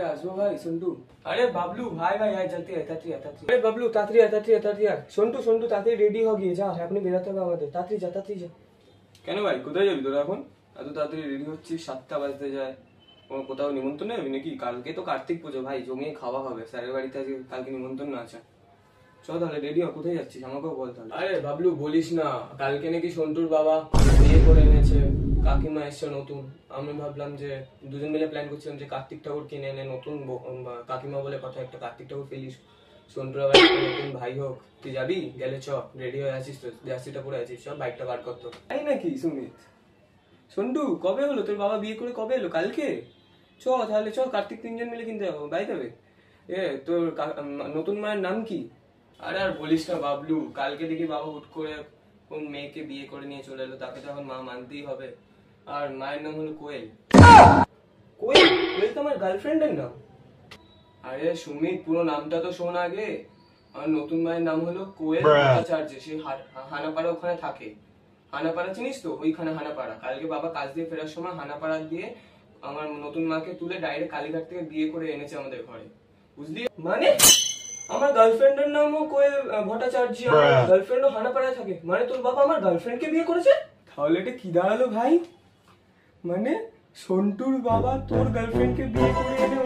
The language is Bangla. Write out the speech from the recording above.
अरे आजो भाई सन्टू। अरे बाबलू भाई भाई आए जल्दी आए तातरी तातरी। अरे बाबलू तातरी तातरी आ সন্টু সন্টু তাড়াতাড়ি রেডি হ গিয়ে যা এখনই বেরোতে হবে আমাদের তাড়াতাড়ি যা। কেন ভাই কোথায় যাবি তোরা এখন এত তাড়াতাড়ি রেডি হচ্ছিস 7টা বাজতে যায় কোনো কোথাও নিমন্ত্রণ নেই নাকি কালকে তো কার্তিক পুজো ভাই জমিয়ে খাওয়া হবে স্যারের বাড়িতে আজকে কালকে নিমন্ত্রণ আছে চল তাহলে রেডি হ কোথায় যাচ্ছিস আমাকেও বল তাহলে। আরে বাবলু বলিস না কালকে নাকি সন্টুর বাবা বিয়ে করে এনেছে কাকিমা এসছে নতুন আমি ভাবলাম যে দুজন মিলে প্ল্যান করছিলাম যে কার্তিক ঠাকুর কিনে এনে নতুন কাকিমা বলে কথা একটা কার্তিক ঠাকুর ফেলিস সন্টুর আবার নতুন ভাই হোক তুই যাবি গেলে চ রেডি হয়ে আছিস তো জার্সিটা পরে আছিস সব বাইকটা বার করতো তাই নাকি সুমিত সন্টু কবে হলো তোর বাবা বিয়ে করে কবে এলো কালকে চ তাহলে চ কার্তিক 3 জন মিলে কিনতে যাবো বাইক হবে তোর নতুন মায়ের নাম কি। আরে আর বলিস না বাবলু কালকে দেখি বাবা হুট করে কোন মেয়েকে বিয়ে করে নিয়ে চলে এলো তাকে তো এখন মা মানতেই হবে আর মায়ের নাম হলো কোয়েল। কোয়েল কোয়েল তো আমার গার্লফ্রেন্ডের নাম। আরে সুমিত পুরো নামটা তো শোন আগে আমার নতুন মায়ের নাম হলো কোয়েল ভট্টাচার্য সে হানাপাড়া ওখানে থাকে হানাপাড়া চিনিস তো ওইখানে হানাপাড়া কালকে বাবা কাজ দিয়ে ফেরার সময় হানাপাড়া দিয়ে আমার নতুন মাকে তুলে ডাইরেক্ট কালীঘাট থেকে বিয়ে করে এনেছে আমাদের ঘরে বুঝলি মানে আমার গার্লফ্রেন্ডের নামও কোয়েল ভট্টাচার্য আমার গার্লফ্রেন্ডও হানাপাড়ায় থাকে মানে তোর বাবা আমার গার্লফ্রেন্ডকে বিয়ে করেছে তাহলে এটা কি দাঁড়ালো ভাই মানে সন্টুর বাবা তোর গার্লফ্রেন্ডকে বিয়ে করে এনে